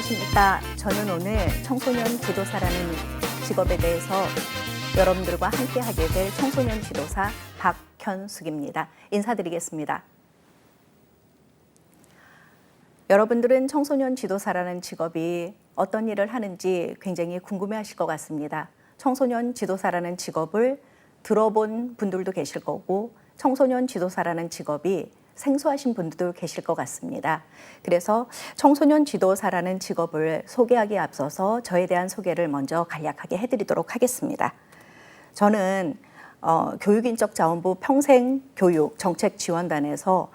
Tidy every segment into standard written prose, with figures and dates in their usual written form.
안녕하십니까. 저는 오늘 청소년 지도사라는 직업에 대해서 여러분들과 함께 하게 될 청소년 지도사 박현숙입니다. 인사드리겠습니다. 여러분들은 청소년 지도사라는 직업이 어떤 일을 하는지 굉장히 궁금해하실 것 같습니다. 청소년 지도사라는 직업을 들어본 분들도 계실 거고 청소년 지도사라는 직업이 생소하신 분들도 계실 것 같습니다. 그래서 청소년 지도사라는 직업을 소개하기에 앞서서 저에 대한 소개를 먼저 간략하게 해드리도록 하겠습니다. 저는 교육인적자원부 평생교육 정책지원단에서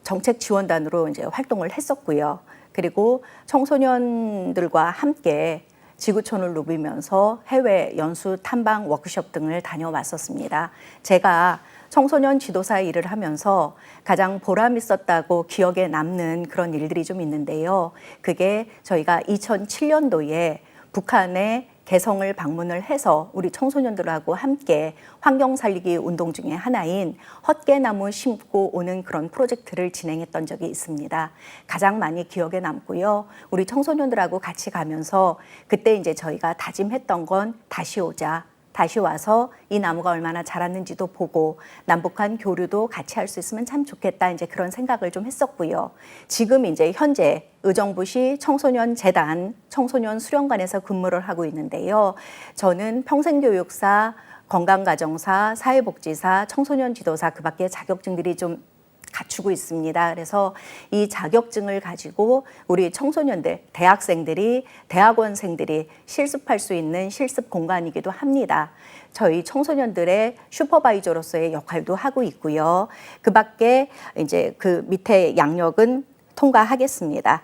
정책지원단으로 이제 활동을 했었고요. 그리고 청소년들과 함께 지구촌을 누비면서 해외 연수 탐방 워크숍 등을 다녀왔었습니다. 제가 청소년 지도사 일을 하면서 가장 보람 있었다고 기억에 남는 그런 일들이 좀 있는데요. 그게 저희가 2007년도에 북한의 개성을 방문을 해서 우리 청소년들하고 함께 환경 살리기 운동 중에 하나인 헛개나무 심고 오는 그런 프로젝트를 진행했던 적이 있습니다. 가장 많이 기억에 남고요. 우리 청소년들하고 같이 가면서 그때 이제 저희가 다짐했던 건 다시 오자. 다시 와서 이 나무가 얼마나 자랐는지도 보고 남북한 교류도 같이 할 수 있으면 참 좋겠다. 이제 그런 생각을 좀 했었고요. 지금 이제 현재 의정부시 청소년 재단 청소년 수련관에서 근무를 하고 있는데요. 저는 평생교육사, 건강가정사, 사회복지사, 청소년 지도사 그 밖에 자격증들이 좀 갖추고 있습니다. 그래서 이 자격증을 가지고 우리 청소년들, 대학생들이, 대학원생들이 실습할 수 있는 실습 공간이기도 합니다. 저희 청소년들의 슈퍼바이저로서의 역할도 하고 있고요. 그 밖에 이제 그 밑에 양력은 통과하겠습니다.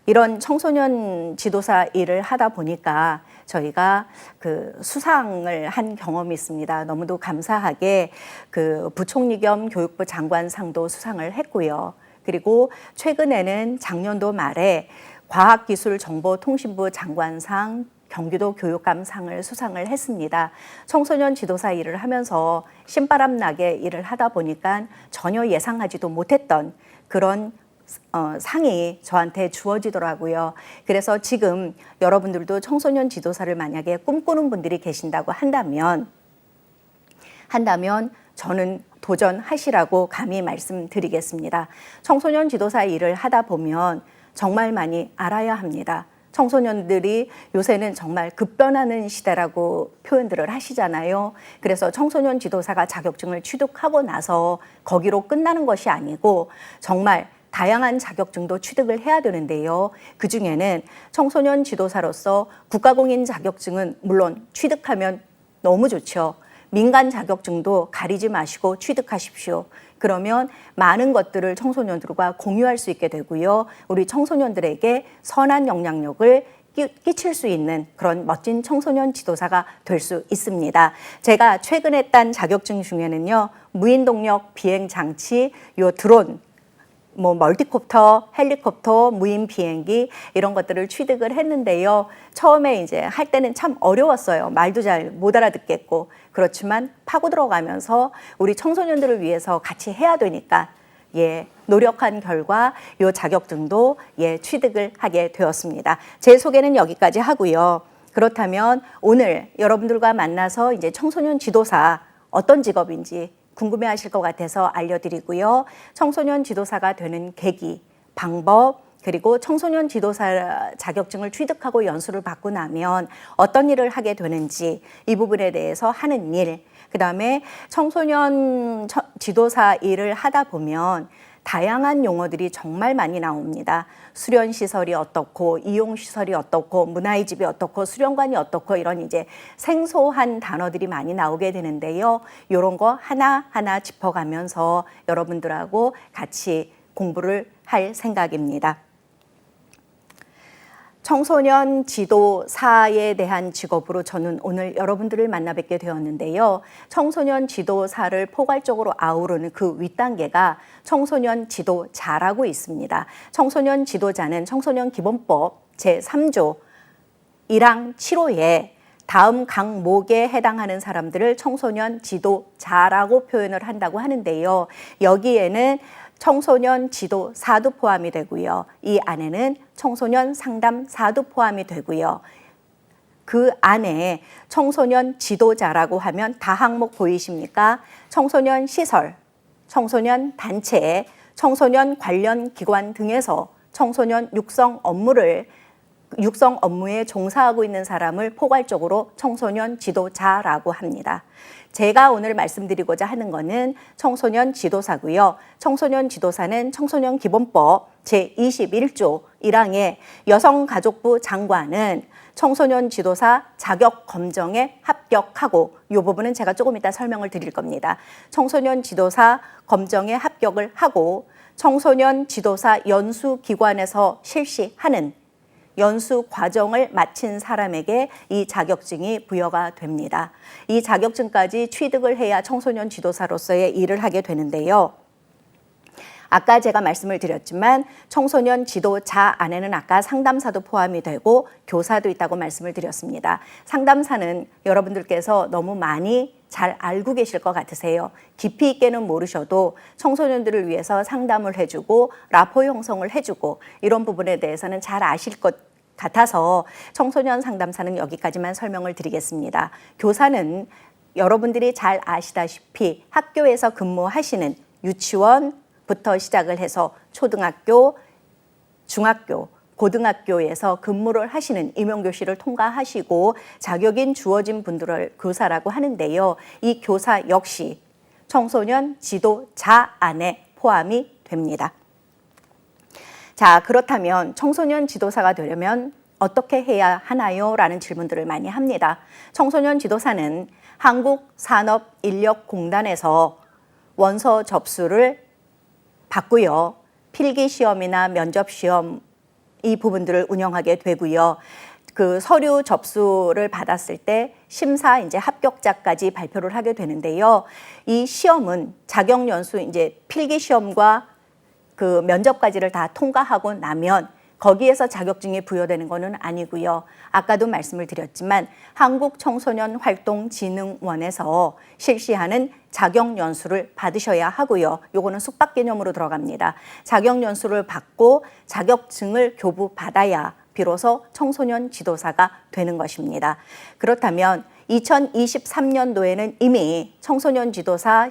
이런 청소년 지도사 일을 하다 보니까 저희가 그 수상을 한 경험이 있습니다. 너무도 감사하게 그 부총리 겸 교육부 장관상도 수상을 했고요. 그리고 최근에는 작년도 말에 과학기술정보통신부 장관상, 경기도 교육감상을 수상을 했습니다. 청소년 지도사 일을 하면서 신바람 나게 일을 하다 보니까 전혀 예상하지도 못했던 그런 상이 저한테 주어지더라고요. 그래서 지금 여러분들도 청소년 지도사를 만약에 꿈꾸는 분들이 계신다고 한다면 저는 도전하시라고 감히 말씀드리겠습니다. 청소년 지도사 일을 하다 보면 정말 많이 알아야 합니다. 청소년들이 요새는 정말 급변하는 시대라고 표현들을 하시잖아요. 그래서 청소년 지도사가 자격증을 취득하고 나서 거기로 끝나는 것이 아니고 정말 다양한 자격증도 취득을 해야 되는데요. 그중에는 청소년 지도사로서 국가공인 자격증은 물론 취득하면 너무 좋죠. 민간 자격증도 가리지 마시고 취득하십시오. 그러면 많은 것들을 청소년들과 공유할 수 있게 되고요. 우리 청소년들에게 선한 영향력을 끼칠 수 있는 그런 멋진 청소년 지도사가 될 수 있습니다. 제가 최근에 딴 자격증 중에는요. 무인동력 비행장치, 요 드론, 멀티콥터, 헬리콥터, 무인 비행기 이런 것들을 취득을 했는데요. 처음에 이제 할 때는 참 어려웠어요. 말도 잘 못 알아듣겠고. 그렇지만 파고 들어가면서 우리 청소년들을 위해서 같이 해야 되니까 노력한 결과 이 자격증도 취득을 하게 되었습니다. 제 소개는 여기까지 하고요. 그렇다면 오늘 여러분들과 만나서 이제 청소년 지도사 어떤 직업인지 궁금해하실 것 같아서 알려드리고요. 청소년 지도사가 되는 계기, 방법, 그리고 청소년 지도사 자격증을 취득하고 연수를 받고 나면 어떤 일을 하게 되는지 이 부분에 대해서 하는 일, 그다음에 청소년 지도사 일을 하다 보면 다양한 용어들이 정말 많이 나옵니다. 수련시설이 어떻고, 이용시설이 어떻고, 문화의 집이 어떻고, 수련관이 어떻고 이런 이제 생소한 단어들이 많이 나오게 되는데요. 이런 거 하나하나 짚어가면서 여러분들하고 같이 공부를 할 생각입니다. 청소년 지도사에 대한 직업으로 저는 오늘 여러분들을 만나 뵙게 되었는데요. 청소년 지도사를 포괄적으로 아우르는 그 윗단계가 청소년 지도자라고 있습니다. 청소년 지도자는 청소년 기본법 제3조 1항 7호에 다음 강목에 해당하는 사람들을 청소년 지도자라고 표현을 한다고 하는데요. 여기에는 청소년 지도사도 포함이 되고요. 이 안에는 청소년 상담사도 포함이 되고요. 그 안에 청소년 지도자라고 하면 다 항목 보이십니까? 청소년 시설, 청소년 단체, 청소년 관련 기관 등에서 청소년 육성 업무에 종사하고 있는 사람을 포괄적으로 청소년 지도자라고 합니다. 제가 오늘 말씀드리고자 하는 것은 청소년 지도사고요. 청소년 지도사는 청소년 기본법 제21조 1항에 여성가족부 장관은 청소년 지도사 자격 검정에 합격하고 이 부분은 제가 조금 이따 설명을 드릴 겁니다. 청소년 지도사 검정에 합격을 하고 청소년 지도사 연수기관에서 실시하는 연수 과정을 마친 사람에게 이 자격증이 부여가 됩니다. 이 자격증까지 취득을 해야 청소년 지도사로서의 일을 하게 되는데요. 아까 제가 말씀을 드렸지만 청소년 지도자 안에는 아까 상담사도 포함이 되고 교사도 있다고 말씀을 드렸습니다. 상담사는 여러분들께서 너무 많이 잘 알고 계실 것 같으세요. 깊이 있게는 모르셔도 청소년들을 위해서 상담을 해주고 라포 형성을 해주고 이런 부분에 대해서는 잘 아실 것 같아서 청소년 상담사는 여기까지만 설명을 드리겠습니다. 교사는 여러분들이 잘 아시다시피 학교에서 근무하시는 유치원부터 시작을 해서 초등학교, 중학교, 고등학교에서 근무를 하시는 임용교실을 통과하시고 자격인 주어진 분들을 교사라고 하는데요. 이 교사 역시 청소년 지도자 안에 포함이 됩니다. 자, 그렇다면 청소년 지도사가 되려면 어떻게 해야 하나요? 라는 질문들을 많이 합니다. 청소년 지도사는 한국산업인력공단에서 원서 접수를 받고요. 필기시험이나 면접시험 이 부분들을 운영하게 되고요. 그 서류 접수를 받았을 때 심사 이제 합격자까지 발표를 하게 되는데요. 이 시험은 자격 연수 이제 필기 시험과 그 면접까지를 다 통과하고 나면 거기에서 자격증이 부여되는 것은 아니고요. 아까도 말씀을 드렸지만 한국청소년활동진흥원에서 실시하는 자격연수를 받으셔야 하고요. 요거는 숙박 개념으로 들어갑니다. 자격연수를 받고 자격증을 교부받아야 비로소 청소년 지도사가 되는 것입니다. 그렇다면 2023년도에는 이미 청소년 지도사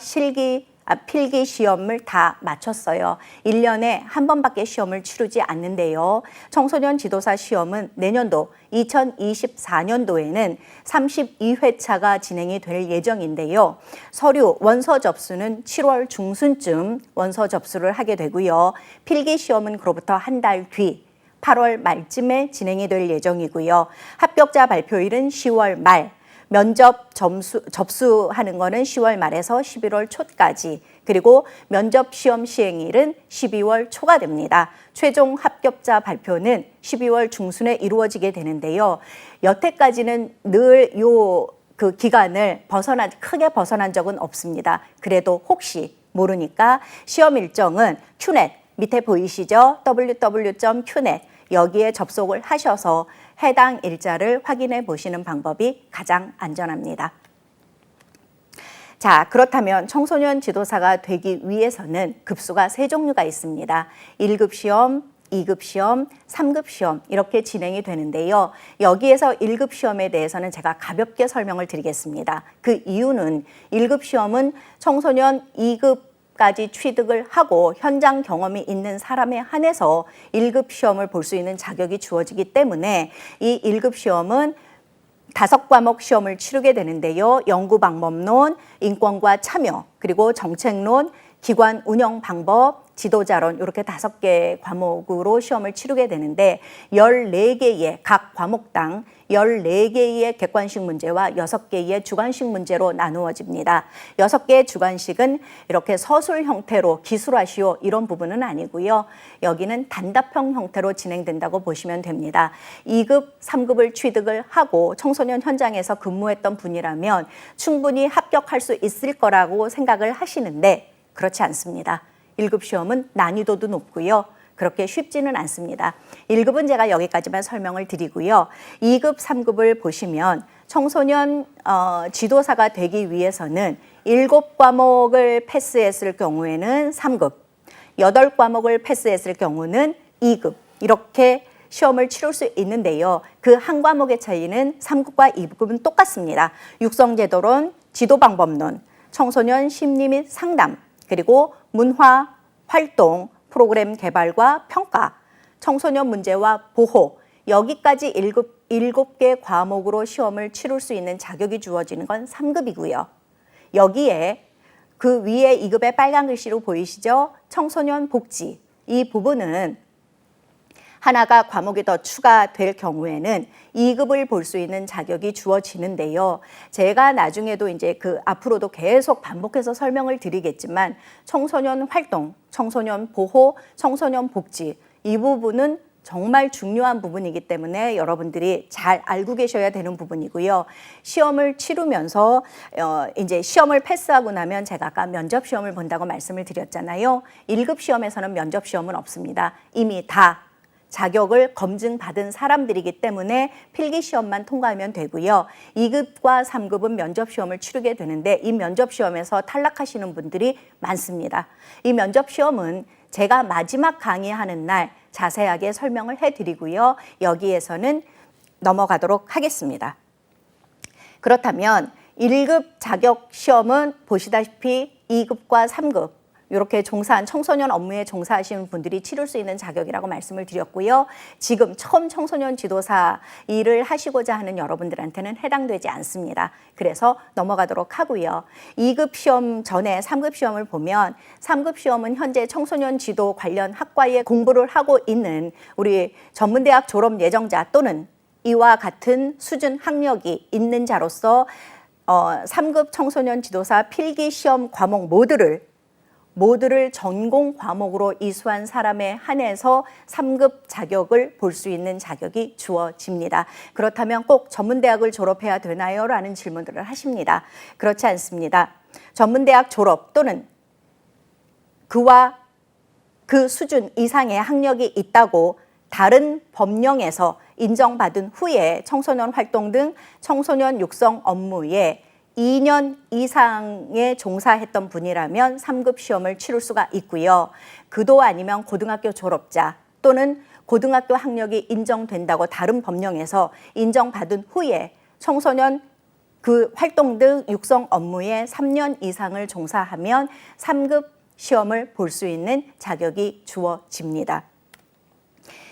필기 시험을 다 마쳤어요. 1년에 한 번밖에 시험을 치르지 않는데요. 청소년 지도사 시험은 내년도 2024년도에는 32회차가 진행이 될 예정인데요. 서류 원서 접수는 7월 중순쯤 원서 접수를 하게 되고요. 필기 시험은 그로부터 한 달 뒤 8월 말쯤에 진행이 될 예정이고요. 합격자 발표일은 10월 말, 면접 접수하는 거는 10월 말에서 11월 초까지, 그리고 면접 시험 시행일은 12월 초가 됩니다. 최종 합격자 발표는 12월 중순에 이루어지게 되는데요. 여태까지는 늘 그 기간을 크게 벗어난 적은 없습니다. 그래도 혹시 모르니까 시험 일정은 큐넷, 밑에 보이시죠? www.qnet 여기에 접속을 하셔서 해당 일자를 확인해 보시는 방법이 가장 안전합니다. 자, 그렇다면 청소년 지도사가 되기 위해서는 급수가 3종류가 있습니다. 1급 시험, 2급 시험, 3급 시험 이렇게 진행이 되는데요. 여기에서 1급 시험에 대해서는 제가 가볍게 설명을 드리겠습니다. 그 이유는 1급 시험은 청소년 2급까지 취득을 하고 현장 경험이 있는 사람에 한해서 1급 시험을 볼 수 있는 자격이 주어지기 때문에 이 1급 시험은 5과목 시험을 치르게 되는데요. 연구방법론, 인권과 참여, 그리고 정책론, 기관 운영 방법, 지도자론 이렇게 5개 과목으로 시험을 치르게 되는데 14개의 각 과목당 14개의 객관식 문제와 6개의 주관식 문제로 나누어집니다. 6개의 주관식은 이렇게 서술 형태로 기술하시오 이런 부분은 아니고요. 여기는 단답형 형태로 진행된다고 보시면 됩니다. 2급, 3급을 취득을 하고 청소년 현장에서 근무했던 분이라면 충분히 합격할 수 있을 거라고 생각을 하시는데 그렇지 않습니다. 1급 시험은 난이도도 높고요. 그렇게 쉽지는 않습니다. 1급은 제가 여기까지만 설명을 드리고요. 2급, 3급을 보시면 청소년 지도사가 되기 위해서는 7과목을 패스했을 경우에는 3급, 8과목을 패스했을 경우는 2급 이렇게 시험을 치를 수 있는데요. 그 한 과목의 차이는 3급과 2급은 똑같습니다. 육성제도론, 지도방법론, 청소년 심리 및 상담, 그리고 문화, 활동, 프로그램 개발과 평가, 청소년 문제와 보호, 여기까지 7개 과목으로 시험을 치를 수 있는 자격이 주어지는 건 3급이고요. 여기에 그 위에 2급의 빨간 글씨로 보이시죠? 청소년 복지. 이 부분은 하나가 과목이 더 추가될 경우에는 2급을 볼 수 있는 자격이 주어지는데요. 제가 나중에도 이제 그 앞으로도 계속 반복해서 설명을 드리겠지만 청소년 활동, 청소년 보호, 청소년 복지 이 부분은 정말 중요한 부분이기 때문에 여러분들이 잘 알고 계셔야 되는 부분이고요. 시험을 치르면서 이제 시험을 패스하고 나면 제가 아까 면접 시험을 본다고 말씀을 드렸잖아요. 1급 시험에서는 면접 시험은 없습니다. 이미 다 자격을 검증받은 사람들이기 때문에 필기시험만 통과하면 되고요. 2급과 3급은 면접시험을 치르게 되는데 이 면접시험에서 탈락하시는 분들이 많습니다. 이 면접시험은 제가 마지막 강의하는 날 자세하게 설명을 해드리고요. 여기에서는 넘어가도록 하겠습니다. 그렇다면 1급 자격시험은 보시다시피 2급과 3급 이렇게 종사한 청소년 업무에 종사하시는 분들이 치를 수 있는 자격이라고 말씀을 드렸고요. 지금 처음 청소년 지도사 일을 하시고자 하는 여러분들한테는 해당되지 않습니다. 그래서 넘어가도록 하고요. 2급 시험 전에 3급 시험을 보면 3급 시험은 현재 청소년 지도 관련 학과에 공부를 하고 있는 우리 전문대학 졸업 예정자 또는 이와 같은 수준 학력이 있는 자로서 3급 청소년 지도사 필기 시험 과목 모두를 전공 과목으로 이수한 사람에 한해서 3급 자격을 볼 수 있는 자격이 주어집니다. 그렇다면 꼭 전문대학을 졸업해야 되나요? 라는 질문들을 하십니다. 그렇지 않습니다. 전문대학 졸업 또는 그와 그 수준 이상의 학력이 있다고 다른 법령에서 인정받은 후에 청소년 활동 등 청소년 육성 업무에 2년 이상에 종사했던 분이라면 3급 시험을 치를 수가 있고요. 그도 아니면 고등학교 졸업자 또는 고등학교 학력이 인정된다고 다른 법령에서 인정받은 후에 청소년 그 활동 등 육성 업무에 3년 이상을 종사하면 3급 시험을 볼 수 있는 자격이 주어집니다.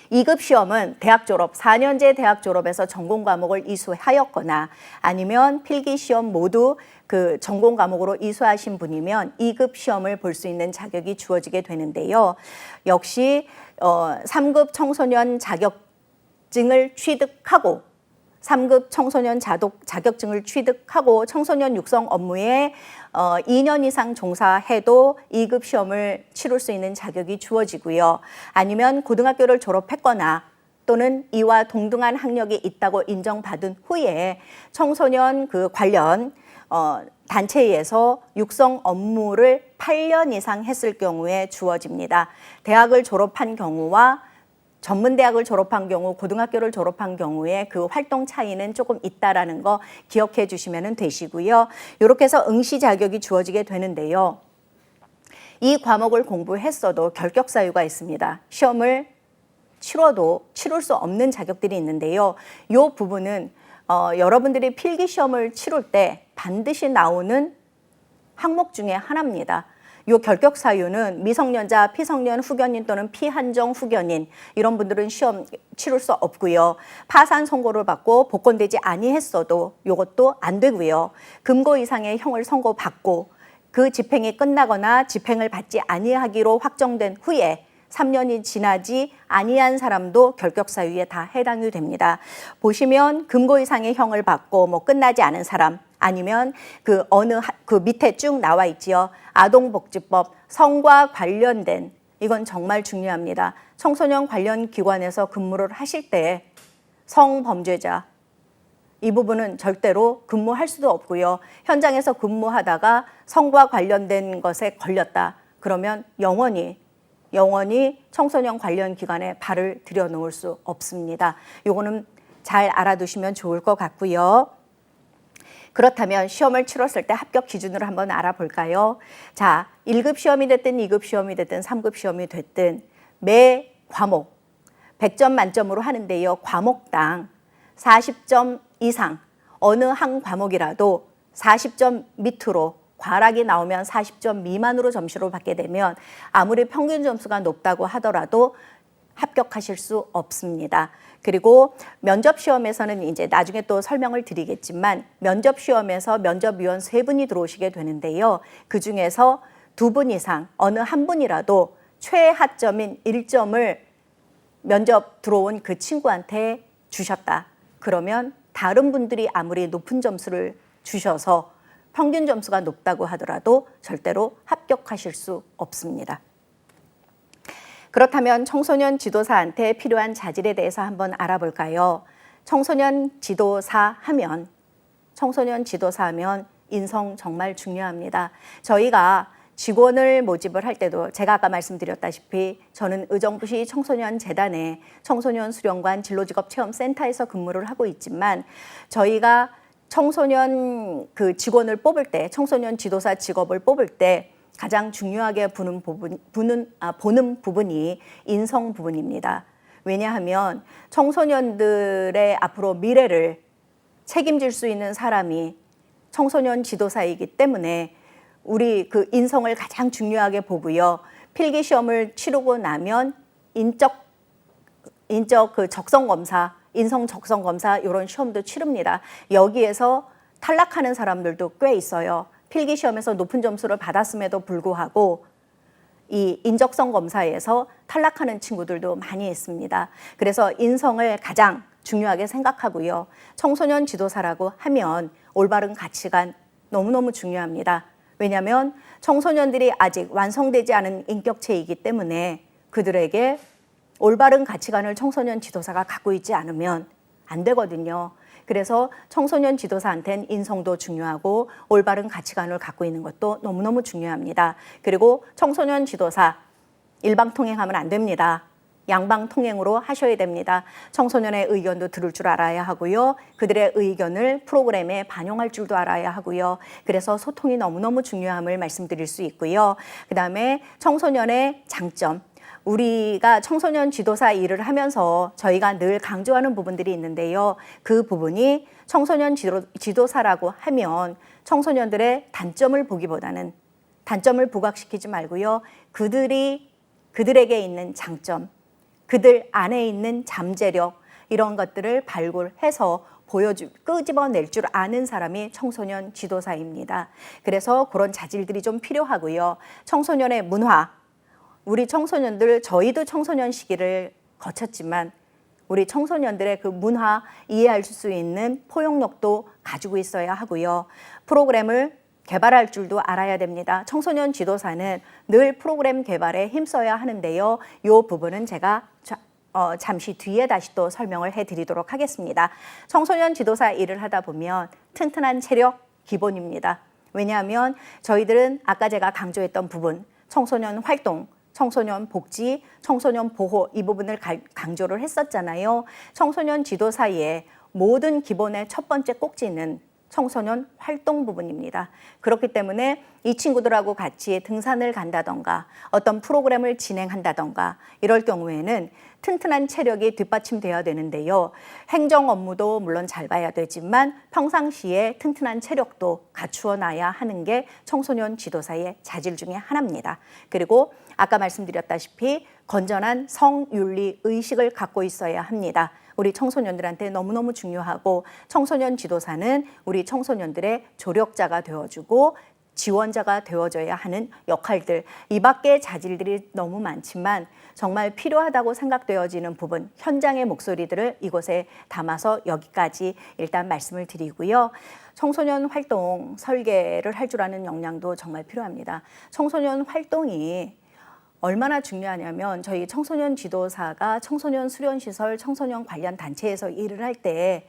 2급 시험은 대학 졸업, 4년제 대학 졸업에서 전공 과목을 이수하였거나 아니면 필기 시험 모두 그 전공 과목으로 이수하신 분이면 2급 시험을 볼 수 있는 자격이 주어지게 되는데요. 역시 3급 청소년 자격증을 취득하고 3급 청소년 자격증을 취득하고 청소년 육성 업무에 2년 이상 종사해도 2급 시험을 치를 수 있는 자격이 주어지고요. 아니면 고등학교를 졸업했거나 또는 이와 동등한 학력이 있다고 인정받은 후에 청소년 그 관련 단체에서 육성 업무를 8년 이상 했을 경우에 주어집니다. 대학을 졸업한 경우와 전문대학을 졸업한 경우, 고등학교를 졸업한 경우에 그 활동 차이는 조금 있다라는 거 기억해 주시면 되시고요. 이렇게 해서 응시 자격이 주어지게 되는데요. 이 과목을 공부했어도 결격 사유가 있습니다. 시험을 치러도 치를 수 없는 자격들이 있는데요. 이 부분은 여러분들이 필기 시험을 치를 때 반드시 나오는 항목 중에 하나입니다. 이 결격 사유는 미성년자, 피성년 후견인 또는 피한정 후견인 이런 분들은 시험 치를 수 없고요. 파산 선고를 받고 복권되지 아니했어도 이것도 안 되고요. 금고 이상의 형을 선고받고 그 집행이 끝나거나 집행을 받지 아니하기로 확정된 후에 3년이 지나지 아니한 사람도 결격 사유에 다 해당이 됩니다. 보시면 금고 이상의 형을 받고 뭐 끝나지 않은 사람 아니면 그 밑에 쭉 나와 있지요. 아동복지법 성과 관련된 이건 정말 중요합니다. 청소년 관련 기관에서 근무를 하실 때 성범죄자 이 부분은 절대로 근무할 수도 없고요. 현장에서 근무하다가 성과 관련된 것에 걸렸다. 그러면 영원히 청소년 관련 기관에 발을 들여놓을 수 없습니다. 요거는 잘 알아두시면 좋을 것 같고요. 그렇다면 시험을 치렀을 때 합격 기준으로 한번 알아볼까요? 자, 1급 시험이 됐든 2급 시험이 됐든 3급 시험이 됐든 매 과목 100점 만점으로 하는데요. 과목당 40점 이상 어느 한 과목이라도 40점 밑으로 과락이 나오면 40점 미만으로 점수를 받게 되면 아무리 평균 점수가 높다고 하더라도 합격하실 수 없습니다. 그리고 면접 시험에서는 이제 나중에 또 설명을 드리겠지만 면접 시험에서 면접위원 3분이 들어오시게 되는데요. 그 중에서 2분 이상 어느 한 분이라도 최하점인 1점을 면접 들어온 그 친구한테 주셨다. 그러면 다른 분들이 아무리 높은 점수를 주셔서 평균 점수가 높다고 하더라도 절대로 합격하실 수 없습니다. 그렇다면 청소년 지도사한테 필요한 자질에 대해서 한번 알아볼까요? 청소년 지도사 하면 인성 정말 중요합니다. 저희가 직원을 모집을 할 때도 제가 아까 말씀드렸다시피 저는 의정부시 청소년재단의 청소년 수련관 진로직업체험센터에서 근무를 하고 있지만 저희가 청소년 그 직원을 뽑을 때 청소년 지도사 직업을 뽑을 때 가장 중요하게 보는 부분이 인성 부분입니다. 왜냐하면 청소년들의 앞으로 미래를 책임질 수 있는 사람이 청소년 지도사이기 때문에 우리 그 인성을 가장 중요하게 보고요. 필기 시험을 치르고 나면 인적 그 적성 검사, 인성 적성 검사 이런 시험도 치릅니다. 여기에서 탈락하는 사람들도 꽤 있어요. 필기 시험에서 높은 점수를 받았음에도 불구하고 이 인적성 검사에서 탈락하는 친구들도 많이 있습니다. 그래서 인성을 가장 중요하게 생각하고요. 청소년 지도사라고 하면 올바른 가치관 너무너무 중요합니다. 왜냐하면 청소년들이 아직 완성되지 않은 인격체이기 때문에 그들에게 올바른 가치관을 청소년 지도사가 갖고 있지 않으면 안 되거든요. 그래서 청소년 지도사한테는 인성도 중요하고 올바른 가치관을 갖고 있는 것도 너무너무 중요합니다. 그리고 청소년 지도사 일방통행하면 안 됩니다. 양방통행으로 하셔야 됩니다. 청소년의 의견도 들을 줄 알아야 하고요. 그들의 의견을 프로그램에 반영할 줄도 알아야 하고요. 그래서 소통이 너무너무 중요함을 말씀드릴 수 있고요. 그다음에 청소년의 장점. 우리가 청소년 지도사 일을 하면서 저희가 늘 강조하는 부분들이 있는데요. 그 부분이 청소년 지도사라고 하면 청소년들의 단점을 보기보다는 단점을 부각시키지 말고요. 그들에게 있는 장점, 그들 안에 있는 잠재력 이런 것들을 발굴해서 끄집어낼 줄 아는 사람이 청소년 지도사입니다. 그래서 그런 자질들이 좀 필요하고요. 청소년의 문화, 우리 청소년들, 저희도 청소년 시기를 거쳤지만 우리 청소년들의 그 문화 이해할 수 있는 포용력도 가지고 있어야 하고요. 프로그램을 개발할 줄도 알아야 됩니다. 청소년 지도사는 늘 프로그램 개발에 힘써야 하는데요. 이 부분은 제가 잠시 뒤에 다시 또 설명을 해드리도록 하겠습니다. 청소년 지도사 일을 하다 보면 튼튼한 체력 기본입니다. 왜냐하면 저희들은 아까 제가 강조했던 부분, 청소년 활동, 청소년 복지, 청소년 보호 이 부분을 강조를 했었잖아요. 청소년 지도사의 모든 기본의 첫 번째 꼭지는 청소년 활동 부분입니다. 그렇기 때문에 이 친구들하고 같이 등산을 간다던가 어떤 프로그램을 진행한다던가 이럴 경우에는 튼튼한 체력이 뒷받침되어야 되는데요. 행정 업무도 물론 잘 봐야 되지만 평상시에 튼튼한 체력도 갖추어 놔야 하는 게 청소년 지도사의 자질 중에 하나입니다. 그리고 아까 말씀드렸다시피 건전한 성윤리 의식을 갖고 있어야 합니다. 우리 청소년들한테 너무너무 중요하고 청소년 지도사는 우리 청소년들의 조력자가 되어주고 지원자가 되어줘야 하는 역할들, 이 밖의 자질들이 너무 많지만 정말 필요하다고 생각되어지는 부분, 현장의 목소리들을 이곳에 담아서 여기까지 일단 말씀을 드리고요. 청소년 활동 설계를 할 줄 아는 역량도 정말 필요합니다. 청소년 활동이 얼마나 중요하냐면 저희 청소년 지도사가 청소년 수련시설, 청소년 관련 단체에서 일을 할 때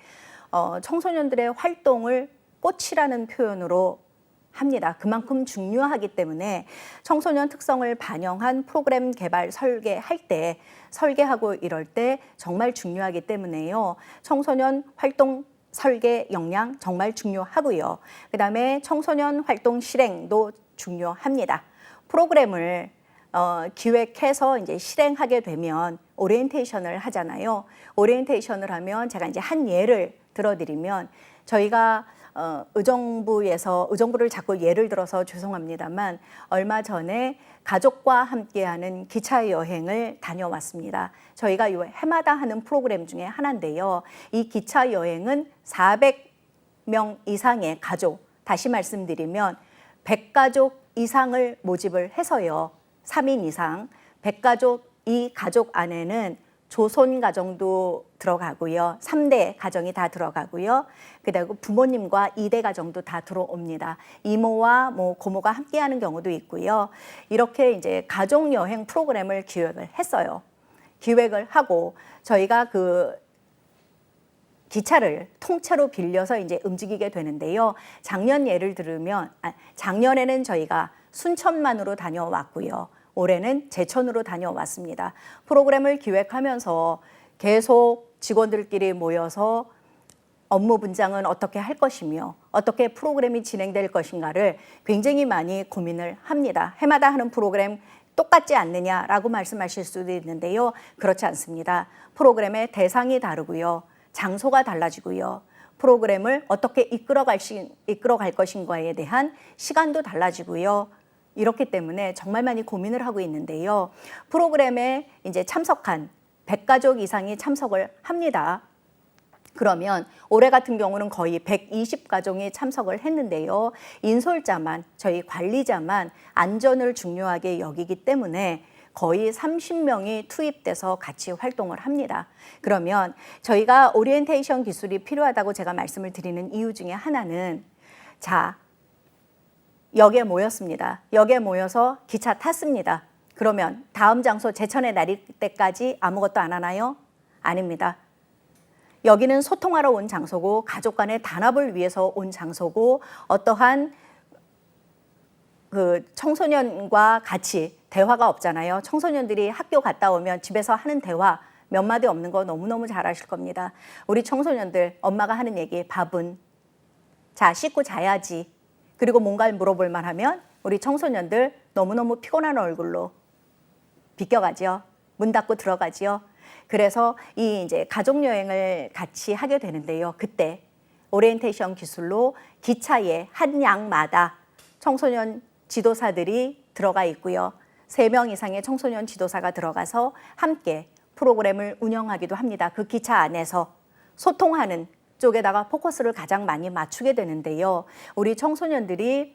청소년들의 활동을 꽃이라는 표현으로 합니다. 그만큼 중요하기 때문에 청소년 특성을 반영한 프로그램 개발 설계할 때 설계하고 이럴 때 정말 중요하기 때문에요. 청소년 활동 설계 역량 정말 중요하고요. 그다음에 청소년 활동 실행도 중요합니다. 프로그램을 기획해서 이제 실행하게 되면 오리엔테이션을 하잖아요. 오리엔테이션을 하면 제가 이제 한 예를 들어드리면 저희가 의정부를 자꾸 예를 들어서 죄송합니다만 얼마 전에 가족과 함께하는 기차 여행을 다녀왔습니다. 저희가 요 해마다 하는 프로그램 중에 하나인데요. 이 기차 여행은 400명 이상의 가족, 다시 말씀드리면 100가족 이상을 모집을 해서요. 3인 이상 100가족, 이 가족 안에는 조손 가정도 들어가고요. 3대 가정이 다 들어가고요. 그리고 부모님과 2대 가정도 다 들어옵니다. 이모와 고모가 함께하는 경우도 있고요. 이렇게 이제 가족 여행 프로그램을 기획을 했어요. 기획을 하고 저희가 그 기차를 통째로 빌려서 이제 움직이게 되는데요. 작년 예를 들으면 작년에는 저희가 순천만으로 다녀왔고요. 올해는 제천으로 다녀왔습니다. 프로그램을 기획하면서 계속 직원들끼리 모여서 업무 분장은 어떻게 할 것이며 어떻게 프로그램이 진행될 것인가를 굉장히 많이 고민을 합니다. 해마다 하는 프로그램 똑같지 않느냐라고 말씀하실 수도 있는데요. 그렇지 않습니다. 프로그램의 대상이 다르고요. 장소가 달라지고요. 프로그램을 어떻게 이끌어갈 것인가에 대한 시간도 달라지고요. 이렇기 때문에 정말 많이 고민을 하고 있는데요. 프로그램에 이제 참석한 100가족 이상이 참석을 합니다. 그러면 올해 같은 경우는 거의 120가족이 참석을 했는데요. 인솔자만, 저희 관리자만 안전을 중요하게 여기기 때문에 거의 30명이 투입돼서 같이 활동을 합니다. 그러면 저희가 오리엔테이션 기술이 필요하다고 제가 말씀을 드리는 이유 중에 하나는 역에 모였습니다. 역에 모여서 기차 탔습니다. 그러면 다음 장소 제천에 내릴 때까지 아무것도 안 하나요? 아닙니다. 여기는 소통하러 온 장소고 가족 간의 단합을 위해서 온 장소고 어떠한 그 청소년과 같이 대화가 없잖아요. 청소년들이 학교 갔다 오면 집에서 하는 대화 몇 마디 없는 거 너무너무 잘 아실 겁니다. 우리 청소년들 엄마가 하는 얘기 밥은 씻고 자야지. 그리고 뭔가를 물어볼 만하면 우리 청소년들 너무너무 피곤한 얼굴로 비껴가지요. 문 닫고 들어가지요. 그래서 이 이제 가족 여행을 같이 하게 되는데요. 그때 오리엔테이션 기술로 기차의 한 양마다 청소년 지도사들이 들어가 있고요. 3명 이상의 청소년 지도사가 들어가서 함께 프로그램을 운영하기도 합니다. 그 기차 안에서 소통하는 쪽에다가 포커스를 가장 많이 맞추게 되는데요. 우리 청소년들이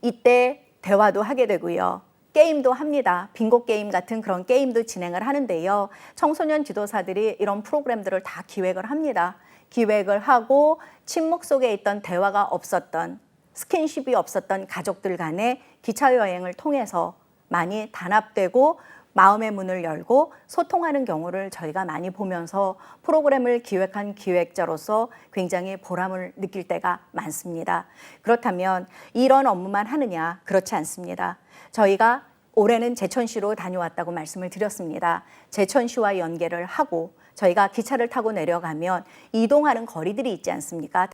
이때 대화도 하게 되고요. 게임도 합니다. 빙고 게임 같은 그런 게임도 진행을 하는데요. 청소년 지도사들이 이런 프로그램들을 다 기획을 합니다. 기획을 하고 침묵 속에 있던 대화가 없었던 스킨십이 없었던 가족들 간의 기차 여행을 통해서 많이 단합되고 마음의 문을 열고 소통하는 경우를 저희가 많이 보면서 프로그램을 기획한 기획자로서 굉장히 보람을 느낄 때가 많습니다. 그렇다면 이런 업무만 하느냐? 그렇지 않습니다. 저희가 올해는 제천시로 다녀왔다고 말씀을 드렸습니다. 제천시와 연계를 하고 저희가 기차를 타고 내려가면 이동하는 거리들이 있지 않습니까?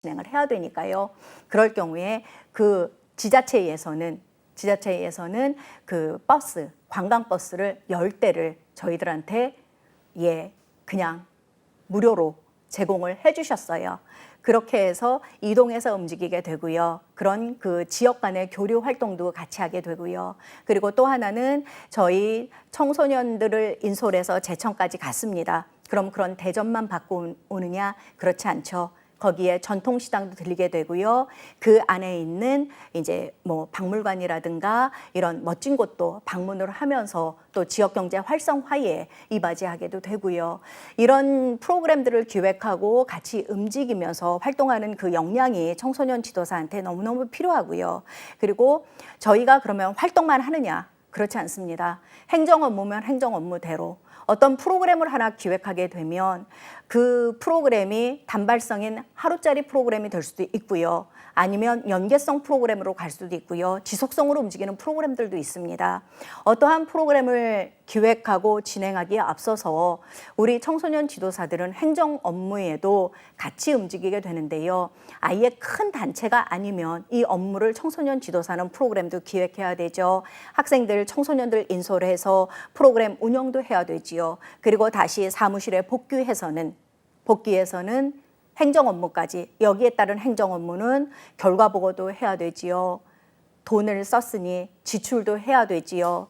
진행을 해야 되니까요. 그럴 경우에 그 지자체에서는 그 버스, 관광버스를 10대를 저희들한테 그냥 무료로 제공을 해주셨어요. 그렇게 해서 이동해서 움직이게 되고요. 그런 그 지역 간의 교류 활동도 같이 하게 되고요. 그리고 또 하나는 저희 청소년들을 인솔해서 제천까지 갔습니다. 그럼 그런 대접만 받고 오느냐? 그렇지 않죠. 거기에 전통시장도 들리게 되고요. 그 안에 있는 이제 박물관이라든가 이런 멋진 곳도 방문을 하면서 또 지역경제 활성화에 이바지하게도 되고요. 이런 프로그램들을 기획하고 같이 움직이면서 활동하는 그 역량이 청소년 지도사한테 너무너무 필요하고요. 그리고 저희가 그러면 활동만 하느냐? 그렇지 않습니다. 행정 업무면 행정 업무대로 어떤 프로그램을 하나 기획하게 되면 그 프로그램이 단발성인 하루짜리 프로그램이 될 수도 있고요. 아니면 연계성 프로그램으로 갈 수도 있고요. 지속성으로 움직이는 프로그램들도 있습니다. 어떠한 프로그램을 기획하고 진행하기에 앞서서 우리 청소년 지도사들은 행정 업무에도 같이 움직이게 되는데요. 아예 큰 단체가 아니면 이 업무를 청소년 지도사는 프로그램도 기획해야 되죠. 학생들, 청소년들 인솔 해서 프로그램 운영도 해야 되지요. 그리고 다시 사무실에 복귀해서는 행정 업무까지, 여기에 따른 행정 업무는 결과 보고도 해야 되지요. 돈을 썼으니 지출도 해야 되지요.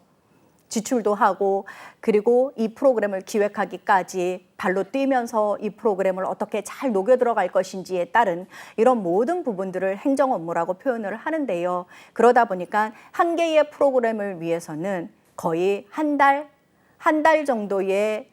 지출도 하고, 그리고 이 프로그램을 기획하기까지 발로 뛰면서 이 프로그램을 어떻게 잘 녹여 들어갈 것인지에 따른 이런 모든 부분들을 행정 업무라고 표현을 하는데요. 그러다 보니까 한 개의 프로그램을 위해서는 거의 한 달 정도의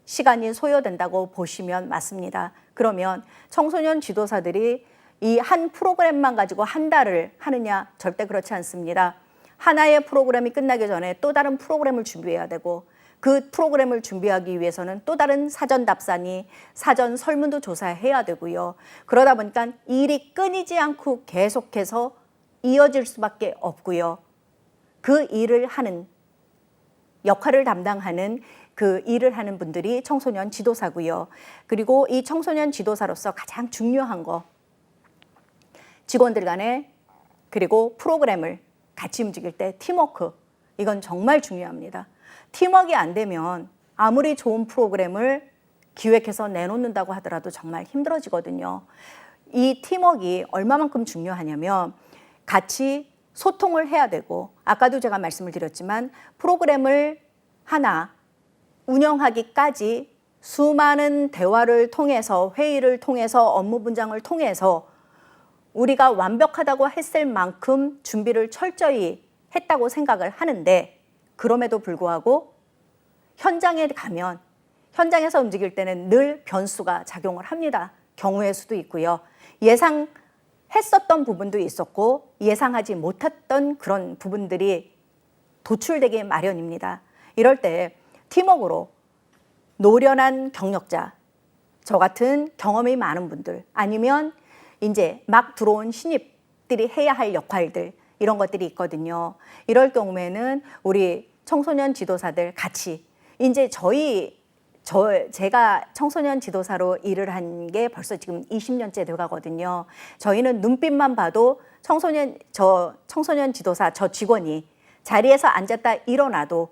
시간이 소요된다고 보시면 맞습니다. 그러면 청소년 지도사들이 이 한 프로그램만 가지고 한 달을 하느냐? 절대 그렇지 않습니다. 하나의 프로그램이 끝나기 전에 또 다른 프로그램을 준비해야 되고, 그 프로그램을 준비하기 위해서는 또 다른 사전 답사니 사전 설문도 조사해야 되고요. 그러다 보니까 일이 끊이지 않고 계속해서 이어질 수밖에 없고요. 그 일을 하는, 역할을 담당하는 그 일을 하는 분들이 청소년 지도사고요. 그리고 이 청소년 지도사로서 가장 중요한 거, 직원들 간에 그리고 프로그램을 같이 움직일 때 팀워크, 이건 정말 중요합니다. 팀워크가 안 되면 아무리 좋은 프로그램을 기획해서 내놓는다고 하더라도 정말 힘들어지거든요. 이 팀워크가 얼마만큼 중요하냐면 같이 소통을 해야 되고, 아까도 제가 말씀을 드렸지만 프로그램을 하나 운영하기까지 수많은 대화를 통해서, 회의를 통해서, 업무 분장을 통해서 우리가 완벽하다고 했을 만큼 준비를 철저히 했다고 생각을 하는데, 그럼에도 불구하고 현장에 가면, 현장에서 움직일 때는 늘 변수가 작용을 합니다. 경우의 수도 있고요. 예상했었던 부분도 있었고 예상하지 못했던 그런 부분들이 도출되기 마련입니다. 이럴 때 팀워크로 노련한 경력자, 저 같은 경험이 많은 분들, 아니면 이제 막 들어온 신입들이 해야 할 역할들, 이런 것들이 있거든요. 이럴 경우에는 우리 청소년 지도사들 같이, 이제 제가 청소년 지도사로 일을 한 게 벌써 지금 20년째 돼가거든요. 저희는 눈빛만 봐도 청소년 지도사, 저 직원이 자리에서 앉았다 일어나도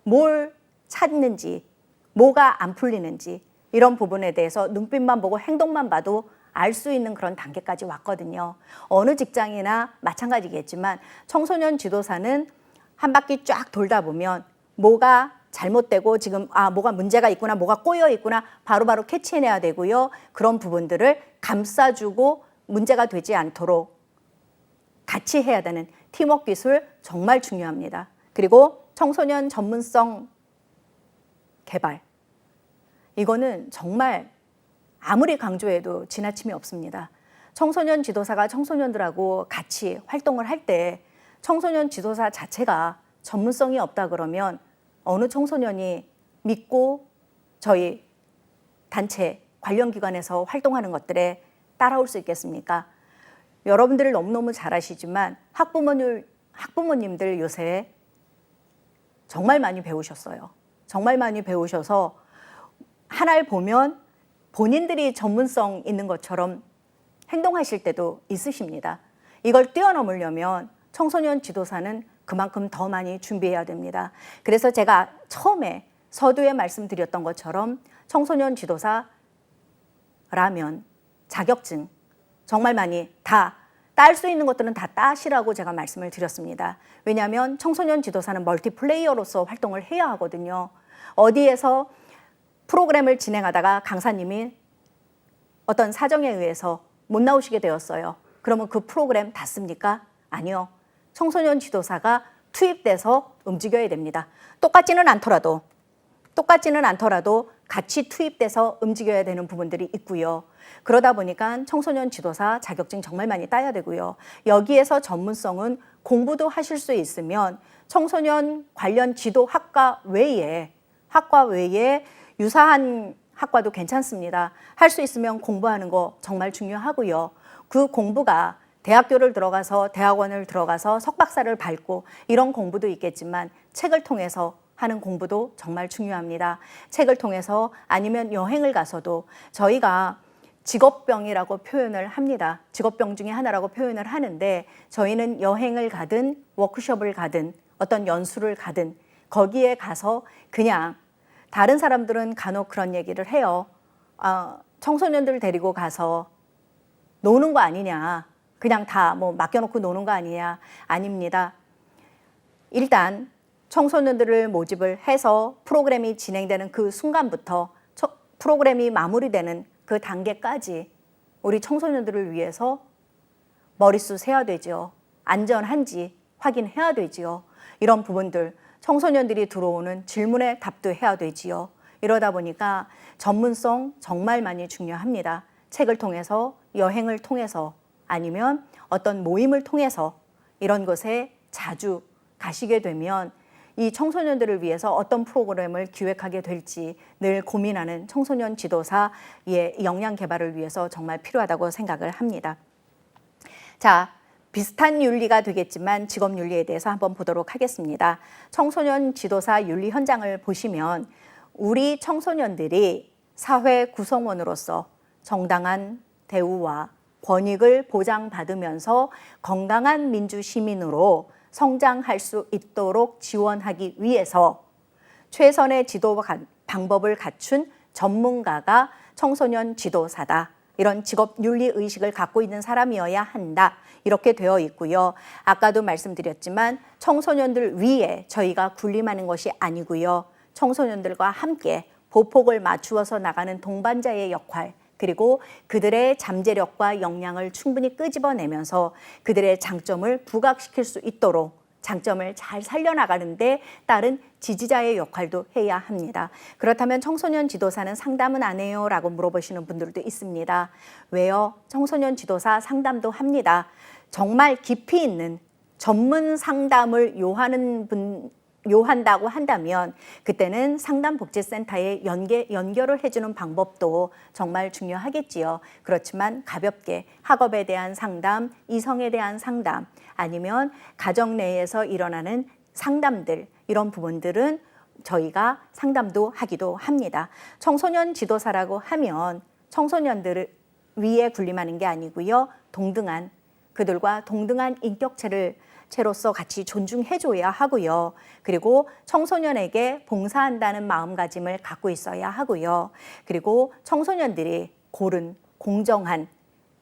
뭘 찾는지, 뭐가 안 풀리는지, 이런 부분에 대해서 눈빛만 보고 행동만 봐도 알 수 있는 그런 단계까지 왔거든요. 어느 직장이나 마찬가지겠지만 청소년 지도사는 한 바퀴 쫙 돌다 보면 뭐가 잘못되고 지금 뭐가 문제가 있구나, 뭐가 꼬여 있구나 바로바로 캐치해내야 되고요. 그런 부분들을 감싸주고 문제가 되지 않도록 같이 해야 되는 팀워크 기술 정말 중요합니다. 그리고 청소년 전문성 개발, 이거는 정말 아무리 강조해도 지나침이 없습니다. 청소년 지도사가 청소년들하고 같이 활동을 할 때 청소년 지도사 자체가 전문성이 없다 그러면 어느 청소년이 믿고 저희 단체 관련 기관에서 활동하는 것들에 따라올 수 있겠습니까? 여러분들 너무너무 잘 아시지만 학부모님들 요새 정말 많이 배우셨어요. 정말 많이 배우셔서 하나를 보면 본인들이 전문성 있는 것처럼 행동하실 때도 있으십니다. 이걸 뛰어넘으려면 청소년 지도사는 그만큼 더 많이 준비해야 됩니다. 그래서 제가 처음에 서두에 말씀드렸던 것처럼 청소년 지도사라면 자격증 정말 많이 다 딸 수 있는 것들은 다 따시라고 제가 말씀을 드렸습니다. 왜냐하면 청소년 지도사는 멀티플레이어로서 활동을 해야 하거든요. 어디에서 프로그램을 진행하다가 강사님이 어떤 사정에 의해서 못 나오시게 되었어요. 그러면 그 프로그램 닫습니까? 아니요. 청소년 지도사가 투입돼서 움직여야 됩니다. 똑같지는 않더라도 같이 투입돼서 움직여야 되는 부분들이 있고요. 그러다 보니까 청소년 지도사 자격증 정말 많이 따야 되고요. 여기에서 전문성은 공부도 하실 수 있으면 청소년 관련 지도 학과 외에 유사한 학과도 괜찮습니다. 할 수 있으면 공부하는 거 정말 중요하고요. 그 공부가 대학교를 들어가서 대학원을 들어가서 석박사를 밟고 이런 공부도 있겠지만 책을 통해서 하는 공부도 정말 중요합니다. 책을 통해서 아니면 여행을 가서도 저희가 직업병이라고 표현을 합니다. 직업병 중에 하나라고 표현을 하는데 저희는 여행을 가든 워크숍을 가든 어떤 연수를 가든 거기에 가서 그냥 다른 사람들은 간혹 그런 얘기를 해요. 청소년들 데리고 가서 노는 거 아니냐. 그냥 다 뭐 맡겨놓고 노는 거 아니냐. 아닙니다. 일단 청소년들을 모집을 해서 프로그램이 진행되는 그 순간부터 프로그램이 마무리되는 그 단계까지 우리 청소년들을 위해서 머릿수 세야 되죠. 안전한지 확인해야 되지요. 이런 부분들 청소년들이 들어오는 질문에 답도 해야 되지요. 이러다 보니까 전문성 정말 많이 중요합니다. 책을 통해서 여행을 통해서 아니면 어떤 모임을 통해서 이런 곳에 자주 가시게 되면 이 청소년들을 위해서 어떤 프로그램을 기획하게 될지 늘 고민하는 청소년 지도사의 역량 개발을 위해서 정말 필요하다고 생각을 합니다. 자, 비슷한 윤리가 되겠지만 직업 윤리에 대해서 한번 보도록 하겠습니다. 청소년 지도사 윤리 현장을 보시면 우리 청소년들이 사회 구성원으로서 정당한 대우와 권익을 보장받으면서 건강한 민주시민으로 성장할 수 있도록 지원하기 위해서 최선의 지도 방법을 갖춘 전문가가 청소년 지도사다. 이런 직업 윤리 의식을 갖고 있는 사람이어야 한다. 이렇게 되어 있고요. 아까도 말씀드렸지만 청소년들 위에 저희가 군림하는 것이 아니고요. 청소년들과 함께 보폭을 맞추어서 나가는 동반자의 역할, 그리고 그들의 잠재력과 역량을 충분히 끄집어내면서 그들의 장점을 부각시킬 수 있도록 장점을 잘 살려나가는 데 따른 지지자의 역할도 해야 합니다. 그렇다면 청소년 지도사는 상담은 안 해요? 라고 물어보시는 분들도 있습니다. 왜요? 청소년 지도사 상담도 합니다. 정말 깊이 있는 전문 상담을 요한다고 한다면 그때는 상담복지센터에 연결을 해주는 방법도 정말 중요하겠지요. 그렇지만 가볍게 학업에 대한 상담, 이성에 대한 상담, 아니면 가정 내에서 일어나는 상담들, 이런 부분들은 저희가 상담도 하기도 합니다. 청소년 지도사라고 하면 청소년들을 위에 군림하는 게 아니고요. 그들과 동등한 인격체로서 같이 존중해줘야 하고요. 그리고 청소년에게 봉사한다는 마음가짐을 갖고 있어야 하고요. 그리고 청소년들이 고른 공정한